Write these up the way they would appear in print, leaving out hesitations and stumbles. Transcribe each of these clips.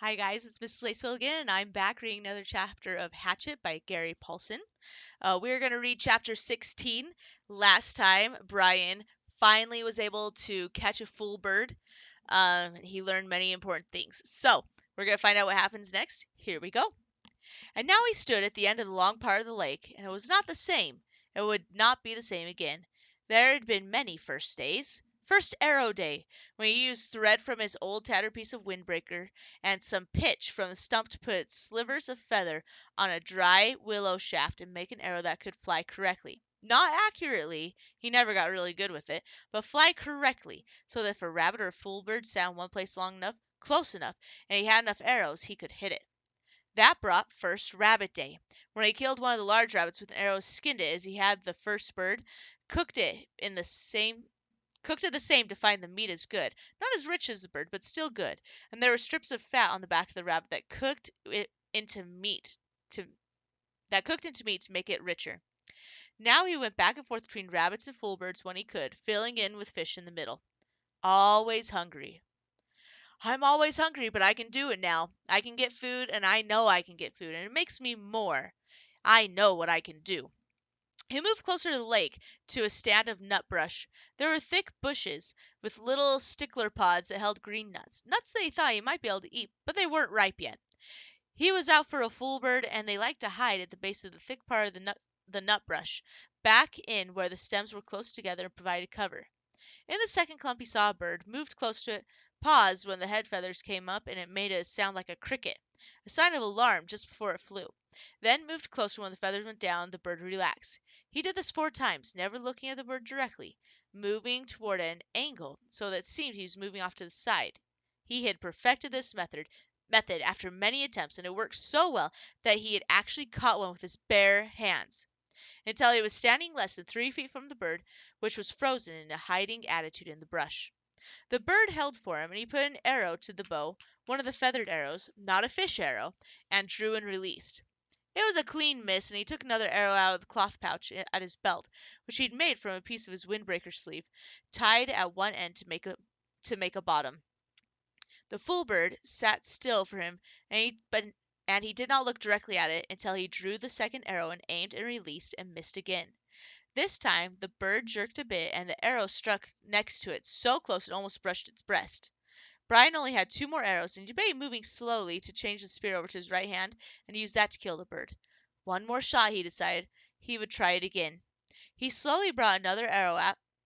Hi guys, it's Mrs. Laceville again, and I'm back reading another chapter of Hatchet by Gary Paulsen. We're going to read chapter 16. Last time, Brian finally was able to catch a fool bird. He learned many important things. So, we're going to find out what happens next. Here we go. And now he stood at the end of the long part of the lake, and it was not the same. It would not be the same again. There had been many first days. First arrow day, when he used thread from his old tattered piece of windbreaker and some pitch from the stump to put slivers of feather on a dry willow shaft and make an arrow that could fly correctly. Not accurately, he never got really good with it, but fly correctly, so that if a rabbit or a fool bird sat in one place long enough, close enough, and he had enough arrows, he could hit it. That brought first rabbit day, when he killed one of the large rabbits with an arrow, skinned it as he had the first bird, cooked it the same to find the meat as good, not as rich as the bird, but still good, and there were strips of fat on the back of the rabbit that cooked it into meat to make it richer. Now he went back and forth between rabbits and fool birds when he could, filling in with fish in the middle. Always hungry. I'm always hungry, but I can do it now. I can get food, and I know I can get food, and it makes me more. I know what I can do. He moved closer to the lake, to a stand of nut brush. There were thick bushes with little stickler pods that held green nuts. Nuts that he thought he might be able to eat, but they weren't ripe yet. He was out for a fool bird, and they liked to hide at the base of the thick part of the nut brush, back in where the stems were close together and provided cover. In the second clump he saw a bird, moved close to it, paused when the head feathers came up, and it made a sound like a cricket, a sign of alarm just before it flew. Then moved closer when the feathers went down, the bird relaxed. He did this 4 times, never looking at the bird directly, moving toward an angle so that it seemed he was moving off to the side. He had perfected this method after many attempts, and it worked so well that he had actually caught one with his bare hands until he was standing less than 3 feet from the bird, which was frozen in a hiding attitude in the brush. The bird held for him, and he put an arrow to the bow, one of the feathered arrows, not a fish arrow, and drew and released. It was a clean miss, and he took another arrow out of the cloth pouch at his belt, which he had made from a piece of his windbreaker sleeve, tied at one end to make a bottom. The fool bird sat still for him, and he did not look directly at it until he drew the second arrow and aimed and released and missed again. This time the bird jerked a bit, and the arrow struck next to it so close it almost brushed its breast. Brian only had 2 more arrows, and he debated moving slowly to change the spear over to his right hand and use that to kill the bird. One more shot, he decided. He would try it again. He slowly brought another arrow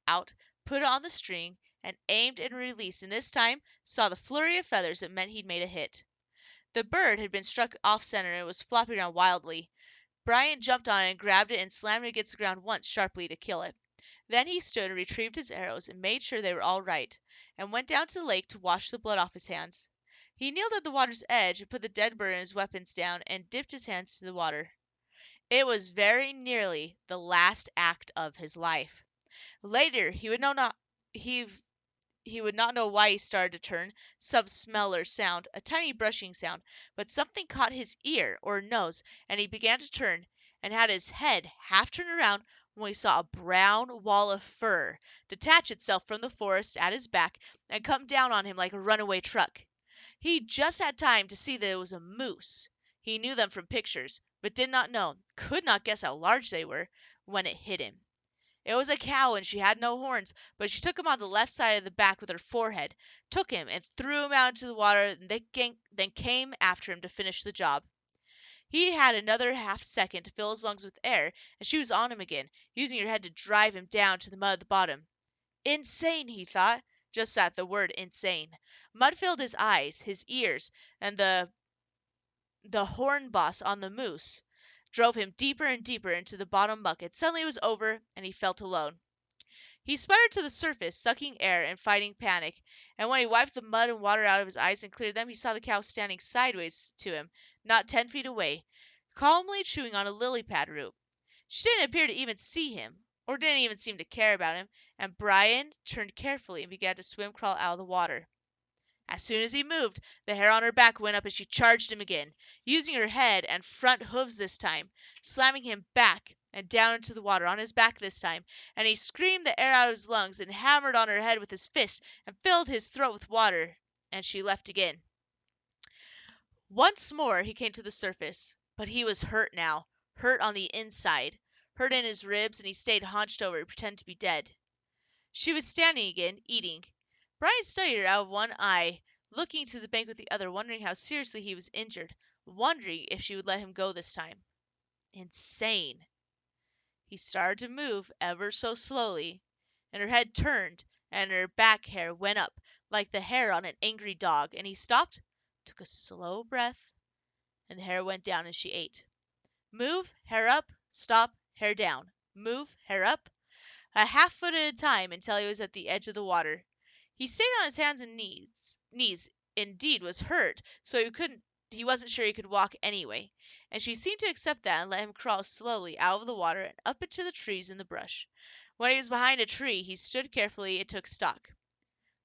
out, put it on the string, and aimed and released, and this time saw the flurry of feathers that meant he'd made a hit. The bird had been struck off center and was flopping around wildly. Brian jumped on it and grabbed it and slammed it against the ground once sharply to kill it. Then he stood and retrieved his arrows and made sure they were all right, and went down to the lake to wash the blood off his hands. He kneeled at the water's edge and put the dead bird and his weapons down and dipped his hands to the water. It was very nearly the last act of his life. Later he he would not know why he started to turn, some smell or sound, a tiny brushing sound, but something caught his ear or nose, and he began to turn, and had his head half turned around when he saw a brown wall of fur detach itself from the forest at his back and come down on him like a runaway truck. He just had time to see that it was a moose. He knew them from pictures, but did not know, could not guess how large they were, when it hit him. It was a cow, and she had no horns, but she took him on the left side of the back with her forehead, took him and threw him out into the water, and then came after him to finish the job. He had another half second to fill his lungs with air, and she was on him again, using her head to drive him down to the mud at the bottom. Insane, he thought. Just that, the word insane. Mud filled his eyes, his ears, and the horn boss on the moose drove him deeper and deeper into the bottom bucket. Suddenly it was over, and he felt alone. He sputtered to the surface, sucking air and fighting panic, and when he wiped the mud and water out of his eyes and cleared them, he saw the cow standing sideways to him, not 10 feet away, calmly chewing on a lily pad root. She didn't appear to even see him, or didn't even seem to care about him, and Brian turned carefully and began to crawl out of the water. As soon as he moved, the hair on her back went up and she charged him again, using her head and front hooves this time, slamming him back and down into the water on his back this time, and he screamed the air out of his lungs and hammered on her head with his fist and filled his throat with water, and she left again. Once more he came to the surface, but he was hurt now, hurt on the inside, hurt in his ribs, and he stayed hunched over, pretending to be dead. She was standing again, eating. Brian studied her out of one eye, looking to the bank with the other, wondering how seriously he was injured, wondering if she would let him go this time. Insane. He started to move ever so slowly, and her head turned, and her back hair went up, like the hair on an angry dog, and he stopped, took a slow breath, and the hair went down as she ate. Move, hair up, stop, hair down. Move, hair up, a half foot at a time until he was at the edge of the water. He stayed on his hands and knees indeed was hurt, so he wasn't sure he could walk anyway, and she seemed to accept that and let him crawl slowly out of the water and up into the trees and the brush. When he was behind a tree, he stood carefully and took stock.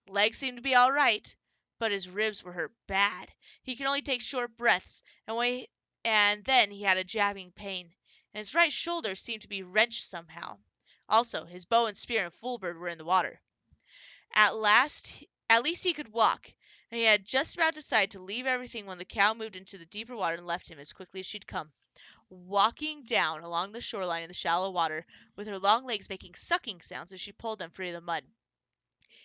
Legs seemed to be all right, but his ribs were hurt bad. He could only take short breaths, and then he had a jabbing pain, and his right shoulder seemed to be wrenched somehow. Also, his bow and spear and full bird were in the water. At least he could walk, and he had just about decided to leave everything when the cow moved into the deeper water and left him as quickly as she'd come, walking down along the shoreline in the shallow water, with her long legs making sucking sounds as she pulled them free of the mud.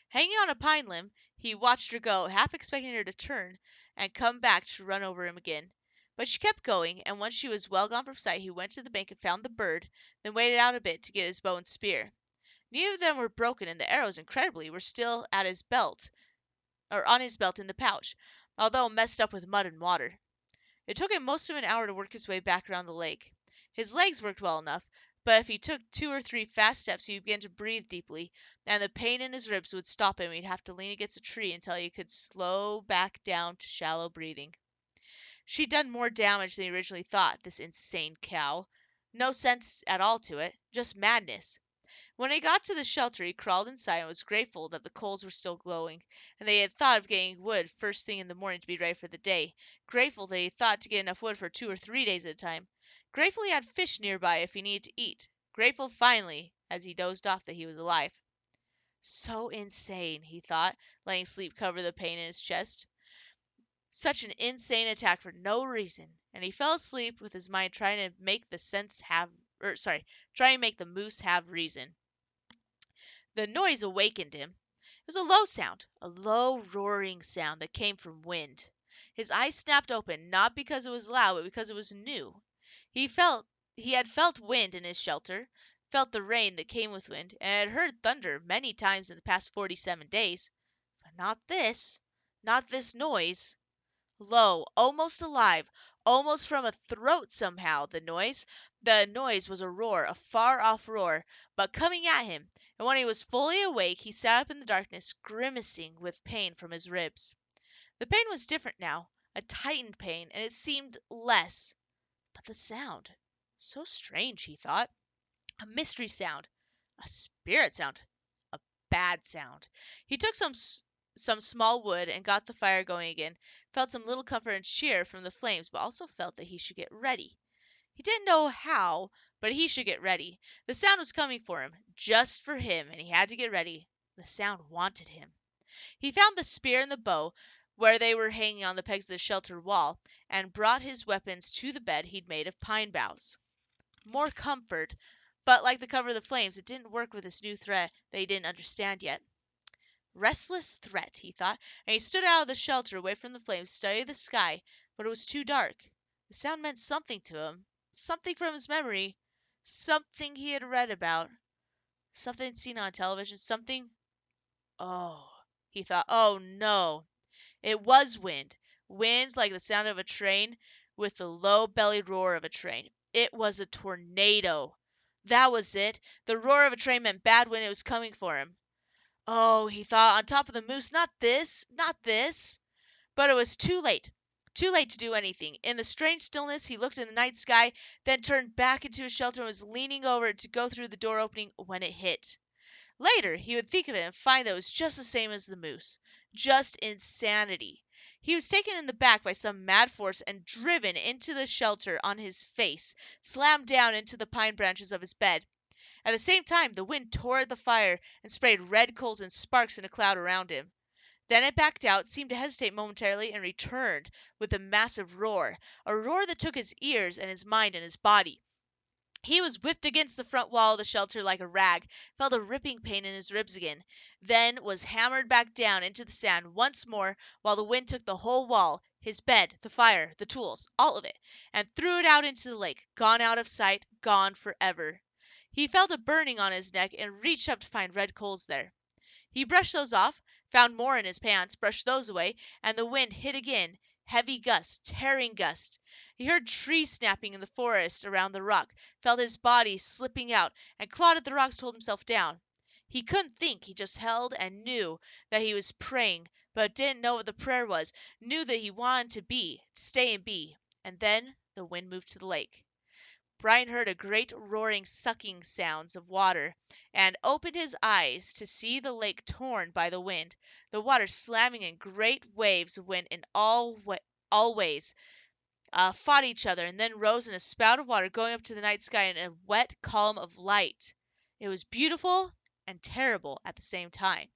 Hanging on a pine limb, he watched her go, half expecting her to turn and come back to run over him again. But she kept going, and once she was well gone from sight, he went to the bank and found the bird, then waited out a bit to get his bow and spear. Neither of them were broken, and the arrows, incredibly, were still at his belt, or on his belt in the pouch, although messed up with mud and water. It took him most of an hour to work his way back around the lake. His legs worked well enough, but if he took 2 or 3 fast steps he began to breathe deeply, and the pain in his ribs would stop him and he'd have to lean against a tree until he could slow back down to shallow breathing. She'd done more damage than he originally thought, this insane cow. No sense at all to it, just madness. When he got to the shelter he crawled inside and was grateful that the coals were still glowing, and they had thought of getting wood first thing in the morning to be ready for the day. Grateful that he thought to get enough wood for 2 or 3 days at a time. Grateful he had fish nearby if he needed to eat. Grateful finally, as he dozed off, that he was alive. So insane, he thought, letting sleep cover the pain in his chest. Such an insane attack for no reason, and he fell asleep with his mind trying to make trying to make the moose have reason. The noise awakened him. It was a low sound, a low roaring sound that came from wind. His eyes snapped open, not because it was loud, but because it was new. He had felt wind in his shelter, felt the rain that came with wind, and had heard thunder many times in the past 47 days. But not this noise. Low, almost alive, almost from a throat somehow, the noise. The noise was a roar, a far-off roar, but coming at him, and when he was fully awake he sat up in the darkness, grimacing with pain from his ribs. The pain was different now, a tightened pain, and it seemed less. But the sound, so strange, he thought. A mystery sound, a spirit sound, a bad sound. He took some small wood and got the fire going again, felt some little comfort and cheer from the flames, but also felt that he should get ready. He didn't know how, but he should get ready. The sound was coming for him, just for him, and he had to get ready. The sound wanted him. He found the spear and the bow where they were hanging on the pegs of the shelter wall, and brought his weapons to the bed he'd made of pine boughs. More comfort, but like the cover of the flames, it didn't work with this new threat that he didn't understand yet. Restless threat, he thought, and he stood out of the shelter away from the flames, studied the sky, but it was too dark. The sound meant something to him, something from his memory, something he had read about, something seen on television, something... Oh, he thought, oh no. It was wind. Wind like the sound of a train, with the low-bellied roar of a train. It was a tornado. That was it. The roar of a train meant bad wind. It was coming for him. Oh, he thought, on top of the moose, not this, not this. But it was too late to do anything. In the strange stillness, he looked in the night sky, then turned back into his shelter and was leaning over to go through the door opening when it hit. Later, he would think of it and find that it was just the same as the moose. Just insanity. He was taken in the back by some mad force and driven into the shelter on his face, slammed down into the pine branches of his bed. At the same time, the wind tore at the fire and sprayed red coals and sparks in a cloud around him. Then it backed out, seemed to hesitate momentarily, and returned with a massive roar, a roar that took his ears and his mind and his body. He was whipped against the front wall of the shelter like a rag, felt a ripping pain in his ribs again, then was hammered back down into the sand once more while the wind took the whole wall, his bed, the fire, the tools, all of it, and threw it out into the lake, gone out of sight, gone forever. He felt a burning on his neck and reached up to find red coals there. He brushed those off, found more in his pants, brushed those away, and the wind hit again, heavy gust, tearing gust. He heard trees snapping in the forest around the rock, felt his body slipping out, and clawed at the rocks to hold himself down. He couldn't think, he just held and knew that he was praying, but didn't know what the prayer was, knew that he wanted to stay and be. And then the wind moved to the lake. Brian heard a great roaring sucking sounds of water, and opened his eyes to see the lake torn by the wind, the water slamming in great waves of wind in all ways, fought each other, and then rose in a spout of water going up to the night sky in a wet column of light. It was beautiful and terrible at the same time.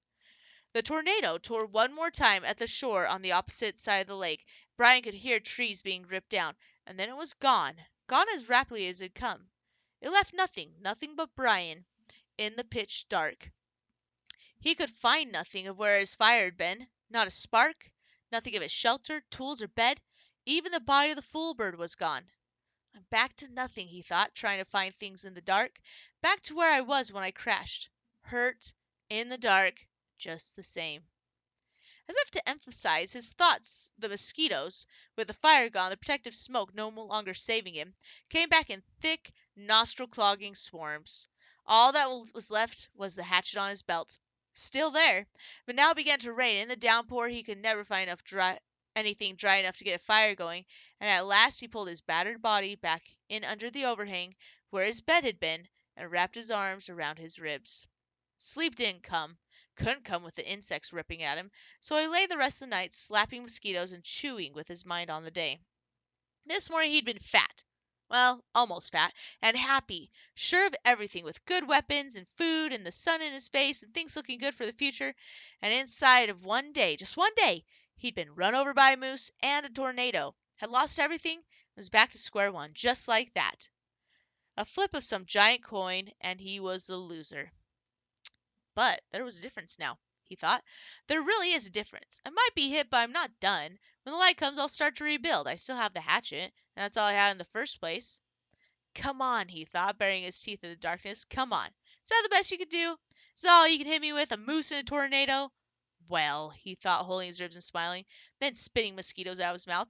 The tornado tore one more time at the shore on the opposite side of the lake. Brian could hear trees being ripped down, and then it was gone, gone as rapidly as it had come. It left nothing but Brian, in the pitch dark. He could find nothing of where his fire had been, not a spark, nothing of his shelter, tools, or bed. Even the body of the fool bird was gone. I'm back to nothing, he thought, trying to find things in the dark. Back to where I was when I crashed. Hurt, in the dark, just the same. As if to emphasize his thoughts, the mosquitoes, with the fire gone, the protective smoke no longer saving him, came back in thick, nostril-clogging swarms. All that was left was the hatchet on his belt. Still there, but now it began to rain. In the downpour he could never find anything dry enough to get a fire going, and at last he pulled his battered body back in under the overhang, where his bed had been, and wrapped his arms around his ribs. Sleep didn't come. Couldn't come with the insects ripping at him, so he lay the rest of the night slapping mosquitoes and chewing with his mind on the day. This morning he'd been fat. Well, almost fat, and happy, sure of everything, with good weapons and food and the sun in his face and things looking good for the future. And inside of one day, just one day, he'd been run over by a moose and a tornado, had lost everything, was back to square one, just like that. A flip of some giant coin, and he was the loser. But there was a difference now, he thought. There really is a difference. I might be hit, but I'm not done. When the light comes, I'll start to rebuild. I still have the hatchet, and that's all I had in the first place. Come on, he thought, baring his teeth in the darkness. Come on. Is that the best you could do? Is that all you can hit me with? A moose and a tornado? Well, he thought, holding his ribs and smiling, then spitting mosquitoes out of his mouth.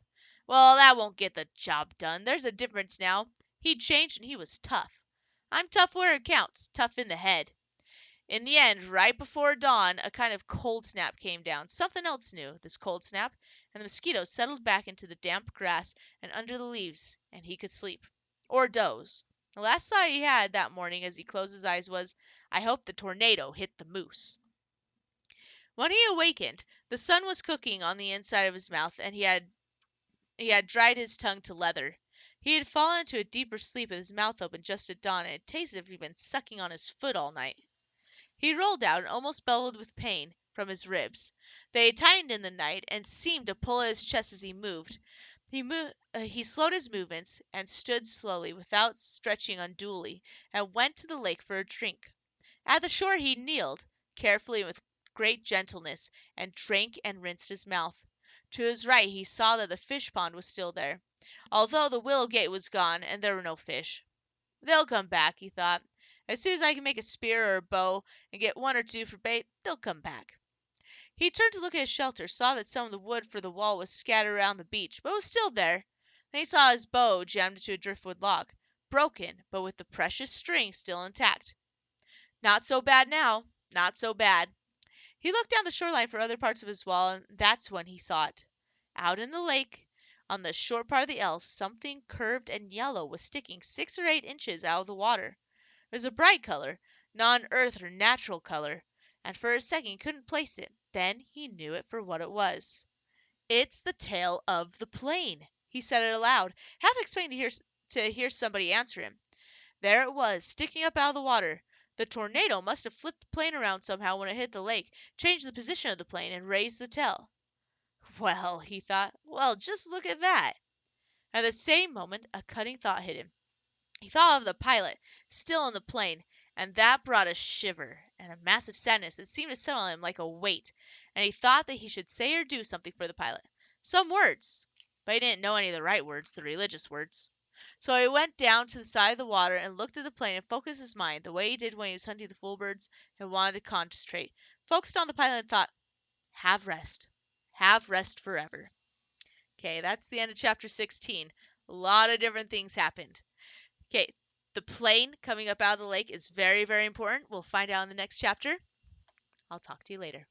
Well, that won't get the job done. There's a difference now. He'd changed, and he was tough. I'm tough where it counts, tough in the head. In the end, right before dawn, a kind of cold snap came down. Something else new, this cold snap, and the mosquitoes settled back into the damp grass and under the leaves, and he could sleep. Or doze. The last thought he had that morning as he closed his eyes was, I hope the tornado hit the moose. When he awakened, the sun was cooking on the inside of his mouth, and he had dried his tongue to leather. He had fallen into a deeper sleep with his mouth open just at dawn, and it tasted as if he'd been sucking on his foot all night. He rolled out and almost bellowed with pain from his ribs. They had tightened in the night and seemed to pull at his chest as he moved. He slowed his movements and stood slowly, without stretching unduly, and went to the lake for a drink. At the shore he kneeled, carefully and with great gentleness, and drank and rinsed his mouth. To his right he saw that the fish pond was still there, although the willow gate was gone and there were no fish. They'll come back, he thought. As soon as I can make a spear or a bow and get one or two for bait, they'll come back. He turned to look at his shelter, saw that some of the wood for the wall was scattered around the beach, but was still there. Then he saw his bow jammed into a driftwood log, broken, but with the precious string still intact. Not so bad now, not so bad. He looked down the shoreline for other parts of his wall, and that's when he saw it. Out in the lake, on the short part of the L, something curved and yellow was sticking 6 or 8 inches out of the water. It was a bright color, non-earth or natural color, and for a second he couldn't place it. Then he knew it for what it was. It's the tail of the plane, he said it aloud, half expecting to hear somebody answer him. There it was, sticking up out of the water, The tornado must have flipped the plane around somehow when it hit the lake, changed the position of the plane, and raised the tail. Well, he thought, well, just look at that. At the same moment, a cunning thought hit him. He thought of the pilot, still in the plane, and that brought a shiver and a massive sadness that seemed to settle on him like a weight, and he thought that he should say or do something for the pilot. Some words. But he didn't know any of the right words, the religious words. So he went down to the side of the water and looked at the plane and focused his mind, the way he did when he was hunting the fool birds and wanted to concentrate. Focused on the pilot and thought, have rest. Have rest forever. Okay, that's the end of chapter 16. A lot of different things happened. Okay, the plane coming up out of the lake is very, very important. We'll find out in the next chapter. I'll talk to you later.